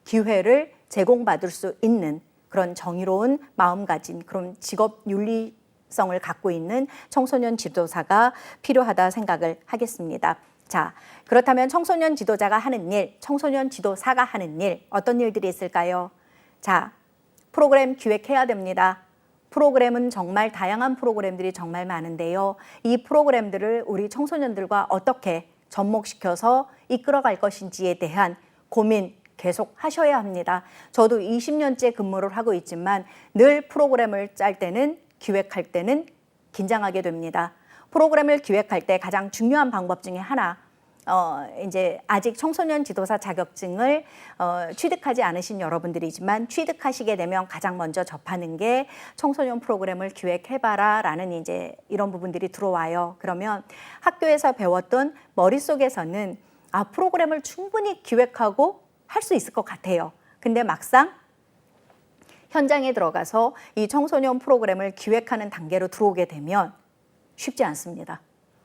기회를 제공받을 수 있는 그런 정의로운 마음가짐, 그런 직업 윤리성을 갖고 있는 청소년 지도사가 필요하다 생각을 하겠습니다. 자, 그렇다면 청소년 지도자가 하는 일, 청소년 지도사가 하는 일, 어떤 일들이 있을까요? 자, 프로그램 기획해야 됩니다. 프로그램은 정말 다양한 프로그램들이 정말 많은데요. 이 프로그램들을 우리 청소년들과 어떻게 접목시켜서 이끌어갈 것인지에 대한 고민 계속 하셔야 합니다. 저도 20년째 근무를 하고 있지만 늘 프로그램을 짤 때는, 기획할 때는 긴장하게 됩니다. 프로그램을 기획할 때 가장 중요한 방법 중에 하나, 이제 아직 청소년 지도사 자격증을 취득하지 않으신 여러분들이지만 취득하시게 되면 가장 먼저 접하는 게 청소년 프로그램을 기획해봐라 라는 이제 이런 부분들이 들어와요. 그러면 학교에서 배웠던 머릿속에서는 프로그램을 충분히 기획하고 할 수 있을 것 같아요. 근데 막상 현장에 들어가서 이 청소년 프로그램을 기획하는 단계로 들어오게 되면 쉽지 않습니다.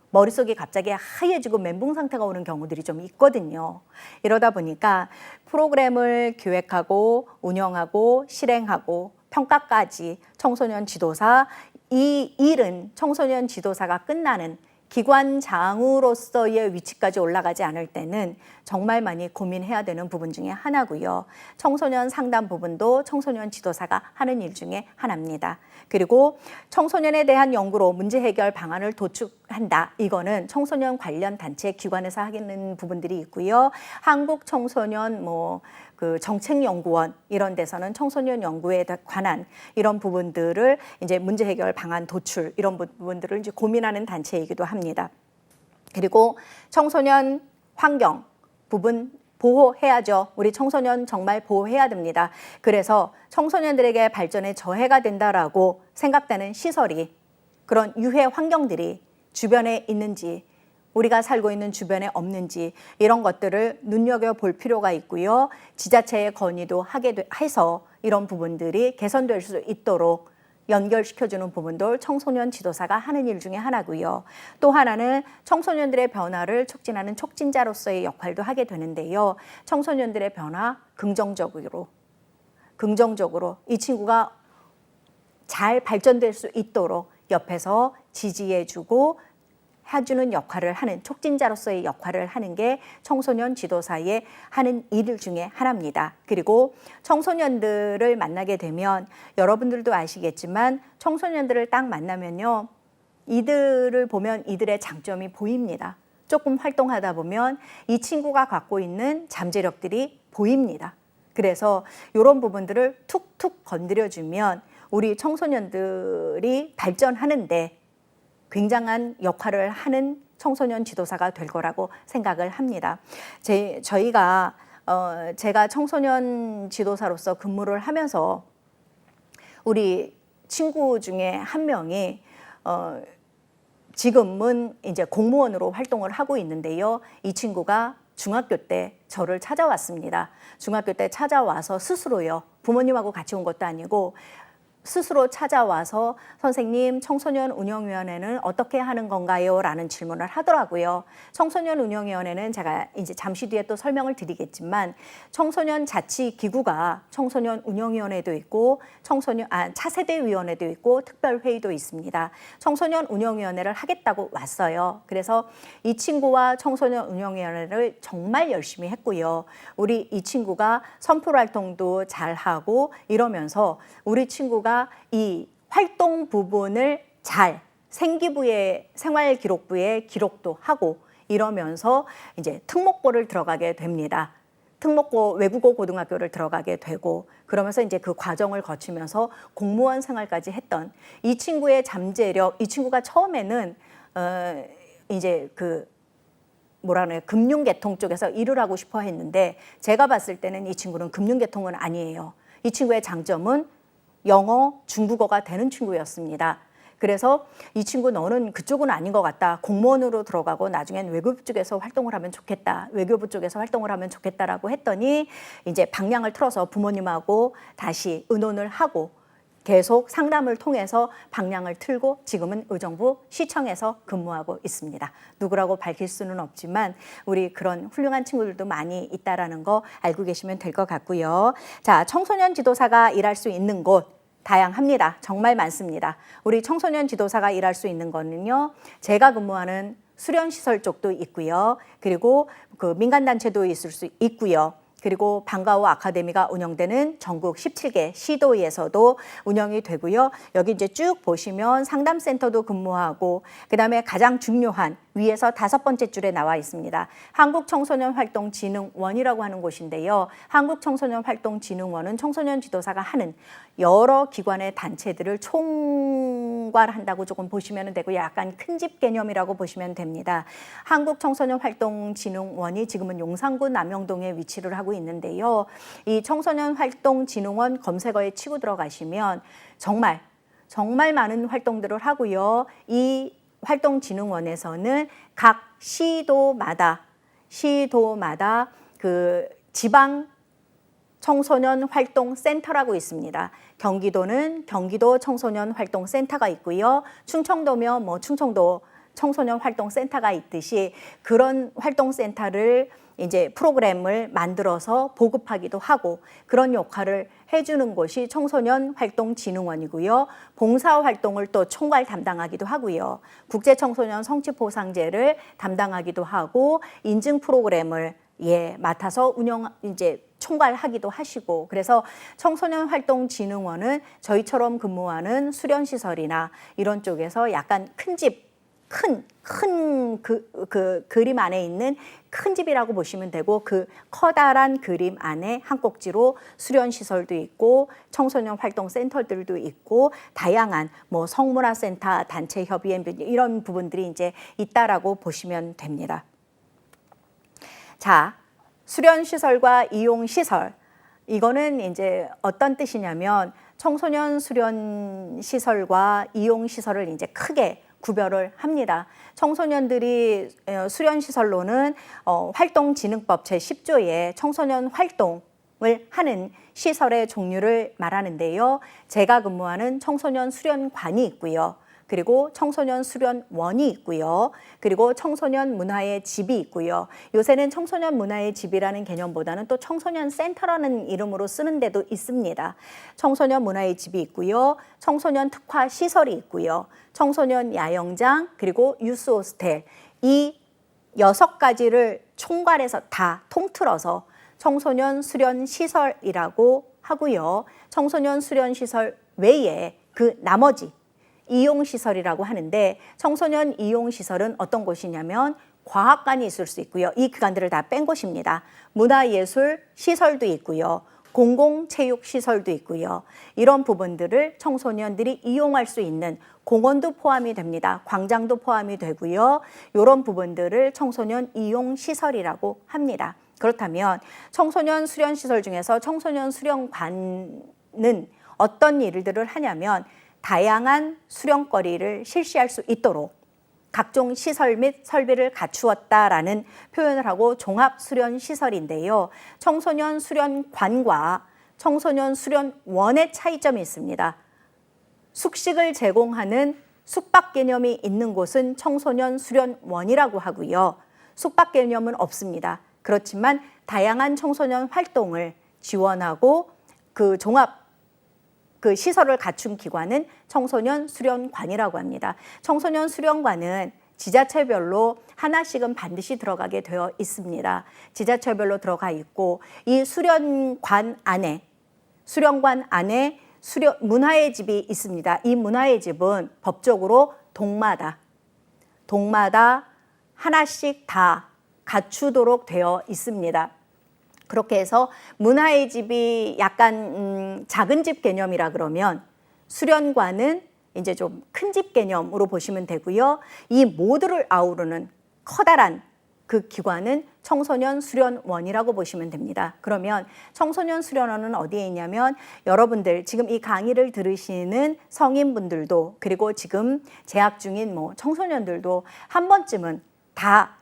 머릿속이 갑자기 하얘지고 멘붕 상태가 오는 경우들이 좀 있거든요. 이러다 보니까 프로그램을 기획하고 운영하고 실행하고 평가까지 청소년 지도사, 이 일은 청소년 지도사가 끝나는 기관장으로서의 위치까지 올라가지 않을 때는 정말 많이 고민해야 되는 부분 중에 하나고요. 청소년 상담 부분도 청소년 지도사가 하는 일 중에 하나입니다. 그리고 청소년에 대한 연구로 문제 해결 방안을 도출한다. 이거는 청소년 관련 단체 기관에서 하는 부분들이 있고요. 한국 청소년 정책연구원 이런 데서는 청소년 연구에 관한 이런 부분들을 이제 문제 해결 방안 도출 이런 부분들을 이제 고민하는 단체이기도 합니다. 그리고 청소년 환경 부분 보호해야죠. 우리 청소년 정말 보호해야 됩니다. 그래서 청소년들에게 발전에 저해가 된다라고 생각되는 시설이, 그런 유해 환경들이 주변에 있는지, 우리가 살고 있는 주변에 없는지 이런 것들을 눈여겨볼 필요가 있고요. 지자체에 건의도 해서 이런 부분들이 개선될 수 있도록 연결시켜주는 부분도 청소년 지도사가 하는 일 중에 하나고요. 또 하나는 청소년들의 변화를 촉진하는 촉진자로서의 역할도 하게 되는데요. 청소년들의 변화 긍정적으로 이 친구가 잘 발전될 수 있도록 옆에서 지지해주고 해주는 역할을 하는 촉진자로서의 역할을 하는 게 청소년 지도사의 하는 일 중에 하나입니다. 그리고 청소년들을 만나게 되면 여러분들도 아시겠지만 청소년들을 딱 만나면요. 이들을 보면 이들의 장점이 보입니다. 조금 활동하다 보면 이 친구가 갖고 있는 잠재력들이 보입니다. 그래서 이런 부분들을 툭툭 건드려주면 우리 청소년들이 발전하는데 굉장한 역할을 하는 청소년 지도사가 될 거라고 생각을 합니다. 제가 청소년 지도사로서 근무를 하면서 우리 친구 중에 한 명이 지금은 이제 공무원으로 활동을 하고 있는데요. 이 친구가 중학교 때 저를 찾아왔습니다. 중학교 때 찾아와서 스스로요. 부모님하고 같이 온 것도 아니고 스스로 찾아와서 선생님 청소년 운영위원회는 어떻게 하는 건가요? 라는 질문을 하더라고요. 청소년 운영위원회는 제가 이제 잠시 뒤에 또 설명을 드리겠지만 청소년 자치기구가 청소년 운영위원회도 있고 차세대위원회도 있고 특별회의도 있습니다. 청소년 운영위원회를 하겠다고 왔어요. 그래서 이 친구와 청소년 운영위원회를 정말 열심히 했고요. 우리 이 친구가 선풀 활동도 잘하고 이러면서 우리 친구가 이 활동 부분을 잘 생기부의 생활기록부에 기록도 하고 이러면서 이제 특목고를 들어가게 됩니다. 특목고 외국어 고등학교를 들어가게 되고 그러면서 이제 그 과정을 거치면서 공무원 생활까지 했던 이 친구의 잠재력, 이 친구가 처음에는 이제 금융계통 쪽에서 일을 하고 싶어 했는데 제가 봤을 때는 이 친구는 금융계통은 아니에요. 이 친구의 장점은 영어, 중국어가 되는 친구였습니다. 그래서 이 친구 너는 그쪽은 아닌 것 같다. 공무원으로 들어가고 나중엔 외교부 쪽에서 활동을 하면 좋겠다. 외교부 쪽에서 활동을 하면 좋겠다라고 했더니 이제 방향을 틀어서 부모님하고 다시 의논을 하고 계속 상담을 통해서 방향을 틀고 지금은 의정부 시청에서 근무하고 있습니다. 누구라고 밝힐 수는 없지만 우리 그런 훌륭한 친구들도 많이 있다라는 거 알고 계시면 될 것 같고요. 자, 청소년 지도사가 일할 수 있는 곳 다양합니다. 정말 많습니다. 우리 청소년 지도사가 일할 수 있는 거는요. 제가 근무하는 수련시설 쪽도 있고요. 그리고 그 민간단체도 있을 수 있고요. 그리고 방과후 아카데미가 운영되는 전국 17개 시도에서도 운영이 되고요. 여기 이제 쭉 보시면 상담센터도 근무하고 그다음에 가장 중요한 위에서 5번째 줄에 나와 있습니다. 한국청소년활동진흥원이라고 하는 곳인데요. 한국청소년활동진흥원은 청소년 지도사가 하는 여러 기관의 단체들을 총괄한다고 조금 보시면 되고 약간 큰 집 개념이라고 보시면 됩니다. 한국청소년활동진흥원이 지금은 용산구 남영동에 위치를 하고 있는데요. 이 청소년활동진흥원 검색어에 치고 들어가시면 정말 많은 활동들을 하고요. 이 활동진흥원에서는 각 시도마다 그 지방 청소년 활동 센터라고 있습니다. 경기도는 경기도 청소년 활동 센터가 있고요. 충청도면 충청도 청소년 활동 센터가 있듯이 그런 활동 센터를 이제 프로그램을 만들어서 보급하기도 하고 그런 역할을 해주는 곳이 청소년활동진흥원이고요. 봉사활동을 또 총괄 담당하기도 하고요. 국제청소년 성취보상제를 담당하기도 하고 인증 프로그램을 맡아서 총괄하기도 하시고 그래서 청소년활동진흥원은 저희처럼 근무하는 수련시설이나 이런 쪽에서 약간 큰 그림 안에 있는 큰 집이라고 보시면 되고 그 커다란 그림 안에 한 꼭지로 수련시설도 있고 청소년 활동 센터들도 있고 다양한 성문화센터, 단체협의회 이런 부분들이 이제 있다라고 보시면 됩니다. 자, 수련시설과 이용시설. 이거는 이제 어떤 뜻이냐면 청소년 수련시설과 이용시설을 이제 크게 구별을 합니다. 청소년들이 수련시설로는 활동진흥법 제10조에 청소년 활동을 하는 시설의 종류를 말하는데요. 제가 근무하는 청소년 수련관이 있고요. 그리고 청소년 수련원이 있고요. 그리고 청소년 문화의 집이 있고요. 요새는 청소년 문화의 집이라는 개념보다는 또 청소년 센터라는 이름으로 쓰는 데도 있습니다. 청소년 문화의 집이 있고요. 청소년 특화 시설이 있고요. 청소년 야영장, 그리고 유스 호스텔. 이 6가지를 총괄해서 다 통틀어서 청소년 수련 시설이라고 하고요. 청소년 수련 시설 외에 그 나머지 이용시설이라고 하는데, 청소년 이용시설은 어떤 곳이냐면 과학관이 있을 수 있고요. 이 기관들을 다 뺀 곳입니다. 문화예술 시설도 있고요. 공공체육시설도 있고요. 이런 부분들을 청소년들이 이용할 수 있는 공원도 포함이 됩니다. 광장도 포함이 되고요. 이런 부분들을 청소년 이용시설이라고 합니다. 그렇다면 청소년 수련시설 중에서 청소년 수련관은 어떤 일들을 하냐면 다양한 수련거리를 실시할 수 있도록 각종 시설 및 설비를 갖추었다라는 표현을 하고 종합수련시설인데요. 청소년 수련관과 청소년 수련원의 차이점이 있습니다. 숙식을 제공하는 숙박 개념이 있는 곳은 청소년 수련원이라고 하고요. 숙박 개념은 없습니다. 그렇지만 다양한 청소년 활동을 지원하고 그 종합 시설을 갖춘 기관은 청소년 수련관이라고 합니다. 청소년 수련관은 지자체별로 하나씩은 반드시 들어가게 되어 있습니다. 지자체별로 들어가 있고, 이 수련관 안에 문화의 집이 있습니다. 이 문화의 집은 법적으로 동마다 하나씩 다 갖추도록 되어 있습니다. 그렇게 해서 문화의 집이 약간 작은 집 개념이라 그러면 수련관은 이제 좀 큰 집 개념으로 보시면 되고요. 이 모두를 아우르는 커다란 그 기관은 청소년 수련원이라고 보시면 됩니다. 그러면 청소년 수련원은 어디에 있냐면, 여러분들 지금 이 강의를 들으시는 성인분들도, 그리고 지금 재학 중인 청소년들도 한 번쯤은 다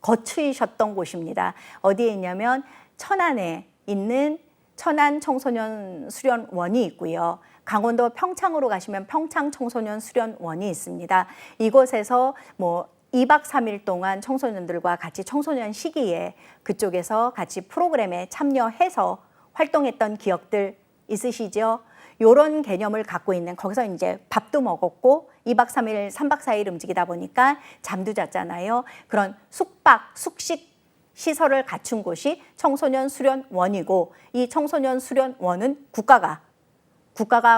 거치셨던 곳입니다. 어디에 있냐면 천안에 있는 천안 청소년 수련원이 있고요. 강원도 평창으로 가시면 평창 청소년 수련원이 있습니다. 이곳에서 2박 3일 동안 청소년들과 같이 청소년 시기에 그쪽에서 같이 프로그램에 참여해서 활동했던 기억들 있으시죠? 이런 개념을 갖고 있는, 거기서 이제 밥도 먹었고 2박 3일, 3박 4일 움직이다 보니까 잠도 잤잖아요. 그런 숙식 시설을 갖춘 곳이 청소년 수련원이고, 이 청소년 수련원은 국가가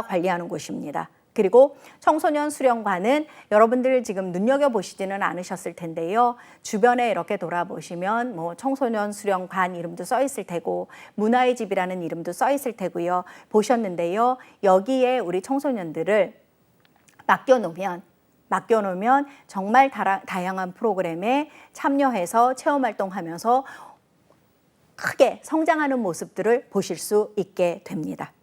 관리하는 곳입니다. 그리고 청소년 수련관은 여러분들 지금 눈여겨보시지는 않으셨을 텐데요. 주변에 이렇게 돌아보시면 청소년 수련관 이름도 써 있을 테고 문화의 집이라는 이름도 써 있을 테고요. 보셨는데요. 여기에 우리 청소년들을 맡겨놓으면 정말 다양한 프로그램에 참여해서 체험활동하면서 크게 성장하는 모습들을 보실 수 있게 됩니다.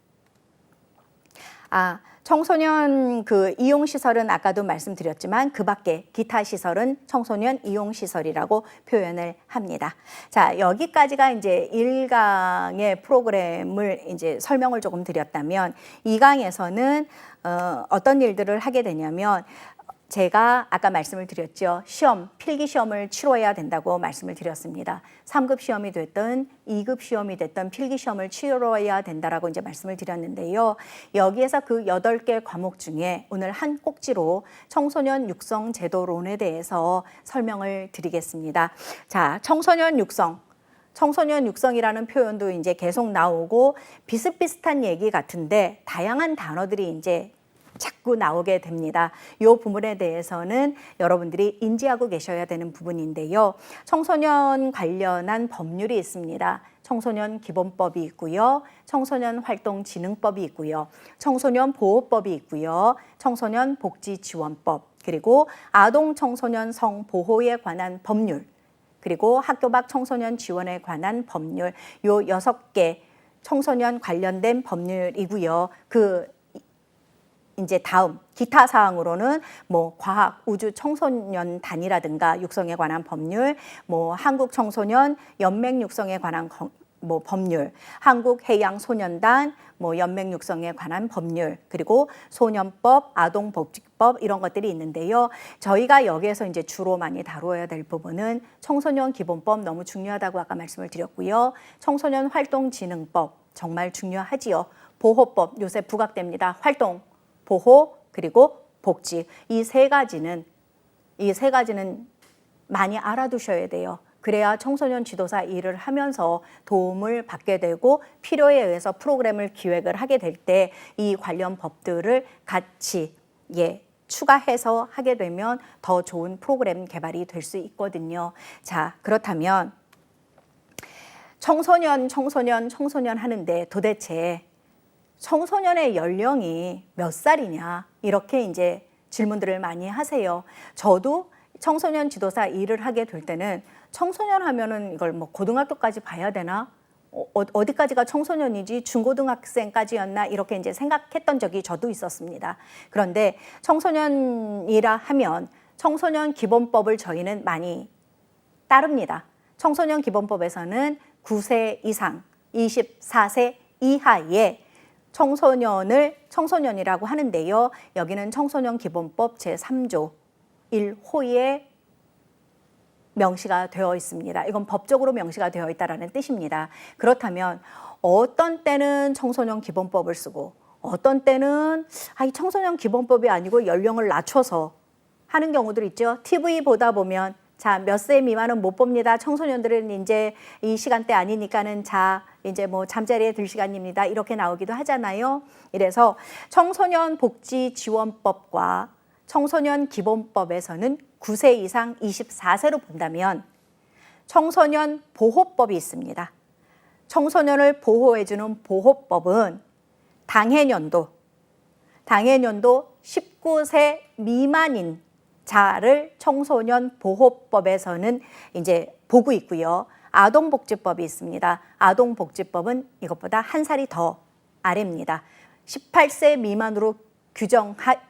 청소년 이용시설은 아까도 말씀드렸지만 그 밖에 기타 시설은 청소년 이용시설이라고 표현을 합니다. 자, 여기까지가 이제 1강의 프로그램을 이제 설명을 조금 드렸다면, 2강에서는 어떤 일들을 하게 되냐면, 제가 아까 말씀을 드렸죠. 필기 시험을 치러야 된다고 말씀을 드렸습니다. 3급 시험이 됐든 2급 시험이 됐든 필기 시험을 치러야 된다라고 이제 말씀을 드렸는데요. 여기에서 그 8개 과목 중에 오늘 한 꼭지로 청소년 육성 제도론에 대해서 설명을 드리겠습니다. 자, 청소년 육성이라는 표현도 이제 계속 나오고 비슷비슷한 얘기 같은데 다양한 단어들이 이제 자꾸 나오게 됩니다. 이 부분에 대해서는 여러분들이 인지하고 계셔야 되는 부분인데요. 청소년 관련한 법률이 있습니다. 청소년 기본법이 있고요. 청소년 활동진흥법이 있고요. 청소년 보호법이 있고요. 청소년 복지지원법, 그리고 아동 청소년 성보호에 관한 법률, 그리고 학교 밖 청소년 지원에 관한 법률, 요 6개 청소년 관련된 법률이고요. 이제 다음 기타 사항으로는 뭐 과학 우주 청소년 단이라든가 육성에 관한 법률, 뭐 한국 청소년 연맹 육성에 관한 뭐 법률, 한국 해양 소년단 뭐 연맹 육성에 관한 법률, 그리고 소년법, 아동복지법 이런 것들이 있는데요. 저희가 여기에서 이제 주로 많이 다루어야 될 부분은 청소년 기본법 너무 중요하다고 아까 말씀을 드렸고요. 청소년 활동진흥법 정말 중요하지요. 보호법 요새 부각됩니다. 활동, 보호, 그리고 복지 이 세 가지는 많이 알아두셔야 돼요. 그래야 청소년 지도사 일을 하면서 도움을 받게 되고 필요에 의해서 프로그램을 기획을 하게 될 때 이 관련 법들을 같이 추가해서 하게 되면 더 좋은 프로그램 개발이 될 수 있거든요. 자, 그렇다면 청소년 하는데 도대체 청소년의 연령이 몇 살이냐 이렇게 이제 질문들을 많이 하세요. 저도 청소년 지도사 일을 하게 될 때는 청소년 하면은 이걸 뭐 고등학교까지 봐야 되나? 어디까지가 청소년이지? 중고등학생까지였나? 이렇게 이제 생각했던 적이 저도 있었습니다. 그런데 청소년이라 하면 청소년 기본법을 저희는 많이 따릅니다. 청소년 기본법에서는 9세 이상, 24세 이하의 청소년이라고 하는데요. 여기는 청소년 기본법 제3조 1호에 명시가 되어 있습니다. 이건 법적으로 명시가 되어 있다는 뜻입니다. 그렇다면 어떤 때는 청소년 기본법을 쓰고 어떤 때는 이 청소년 기본법이 아니고 연령을 낮춰서 하는 경우들 있죠. TV 보다 보면 자, 몇 세 미만은 못 봅니다. 청소년들은 이제 이 시간대 아니니까는 이제 뭐 잠자리에 들 시간입니다. 이렇게 나오기도 하잖아요. 이래서 청소년 복지 지원법과 청소년 기본법에서는 9세 이상 24세로 본다면 청소년 보호법이 있습니다. 청소년을 보호해주는 보호법은 당해년도 19세 미만인 자를 청소년 보호법에서는 이제 보고 있고요. 아동복지법이 있습니다. 아동복지법은 이것보다 한 살이 더 아래입니다. 18세 미만으로 규정한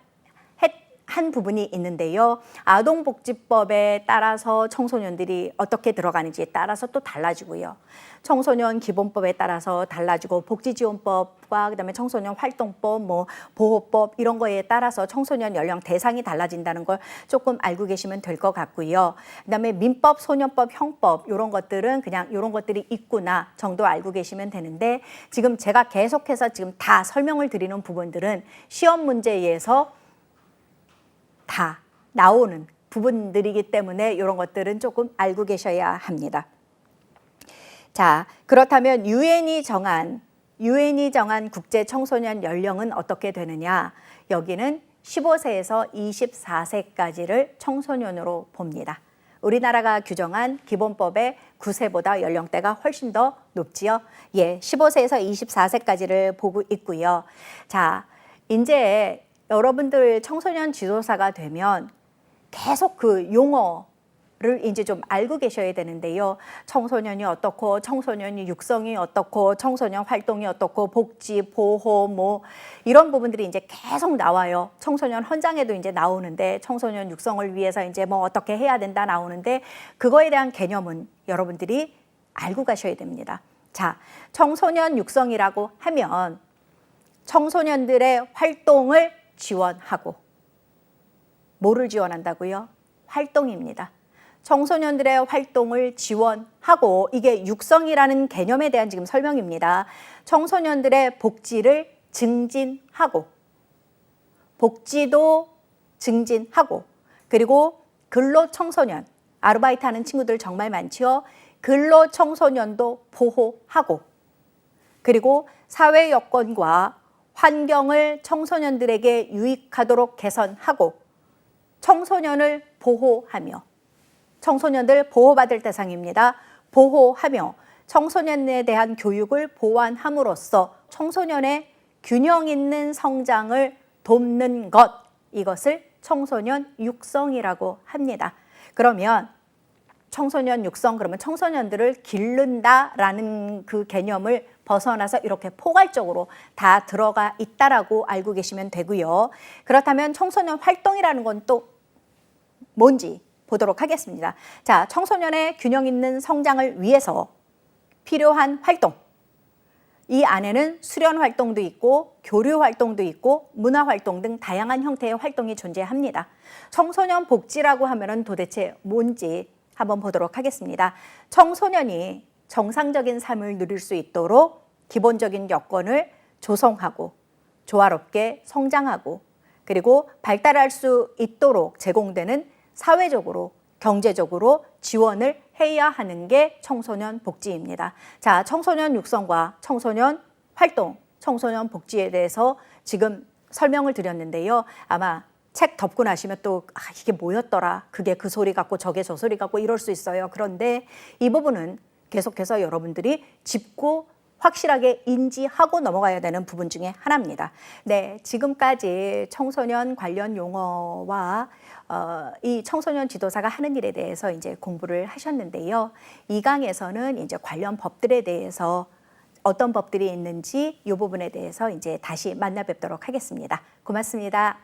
부분이 있는데요. 아동복지법에 따라서 청소년들이 어떻게 들어가는지에 따라서 또 달라지고요. 청소년 기본법에 따라서 달라지고 복지지원법과 그다음에 청소년 활동법, 뭐 보호법 이런 거에 따라서 청소년 연령 대상이 달라진다는 걸 조금 알고 계시면 될 것 같고요. 그다음에 민법, 소년법, 형법 이런 것들은 그냥 이런 것들이 있구나 정도 알고 계시면 되는데 지금 제가 계속해서 지금 다 설명을 드리는 부분들은 시험 문제에서 다 나오는 부분들이기 때문에 이런 것들은 조금 알고 계셔야 합니다. 자, 그렇다면 유엔이 정한 국제 청소년 연령은 어떻게 되느냐? 여기는 15세에서 24세까지를 청소년으로 봅니다. 우리나라가 규정한 기본법의 9세보다 연령대가 훨씬 더 높지요. 15세에서 24세까지를 보고 있고요. 자, 이제 여러분들 청소년 지도사가 되면 계속 그 용어를 이제 좀 알고 계셔야 되는데요. 청소년이 어떻고, 청소년이 육성이 어떻고, 청소년 활동이 어떻고, 복지, 보호, 뭐 이런 부분들이 이제 계속 나와요. 청소년 헌장에도 이제 나오는데 청소년 육성을 위해서 이제 뭐 어떻게 해야 된다 나오는데 그거에 대한 개념은 여러분들이 알고 가셔야 됩니다. 자, 청소년 육성이라고 하면 청소년들의 활동을 지원하고 뭐를 지원한다고요? 활동입니다. 청소년들의 활동을 지원하고 이게 육성이라는 개념에 대한 지금 설명입니다. 청소년들의 복지를 증진하고 복지도 증진하고 그리고 근로청소년, 아르바이트 하는 친구들 정말 많죠. 근로청소년도 보호하고 그리고 사회 여건과 환경을 청소년들에게 유익하도록 개선하고 청소년을 보호하며 청소년들 보호받을 대상입니다. 보호하며 청소년에 대한 교육을 보완함으로써 청소년의 균형 있는 성장을 돕는 것, 이것을 청소년 육성이라고 합니다. 그러면 청소년 육성, 그러면 청소년들을 기른다라는 그 개념을 벗어나서 이렇게 포괄적으로 다 들어가 있다라고 알고 계시면 되고요. 그렇다면 청소년 활동이라는 건 또 뭔지 보도록 하겠습니다. 자, 청소년의 균형 있는 성장을 위해서 필요한 활동. 이 안에는 수련 활동도 있고 교류 활동도 있고 문화 활동 등 다양한 형태의 활동이 존재합니다. 청소년 복지라고 하면은 도대체 뭔지 한번 보도록 하겠습니다. 청소년이 정상적인 삶을 누릴 수 있도록 기본적인 여건을 조성하고 조화롭게 성장하고 그리고 발달할 수 있도록 제공되는 사회적으로 경제적으로 지원을 해야 하는 게 청소년 복지입니다. 자, 청소년 육성과 청소년 활동, 청소년 복지에 대해서 지금 설명을 드렸는데요. 아마 책 덮고 나시면 또 이게 뭐였더라, 그게 그 소리 같고 저게 저 소리 같고 이럴 수 있어요. 그런데 이 부분은 계속해서 여러분들이 짚고 확실하게 인지하고 넘어가야 되는 부분 중에 하나입니다. 네, 지금까지 청소년 관련 용어와 이 청소년 지도사가 하는 일에 대해서 이제 공부를 하셨는데요. 이 강에서는 이제 관련 법들에 대해서 어떤 법들이 있는지 이 부분에 대해서 이제 다시 만나 뵙도록 하겠습니다. 고맙습니다.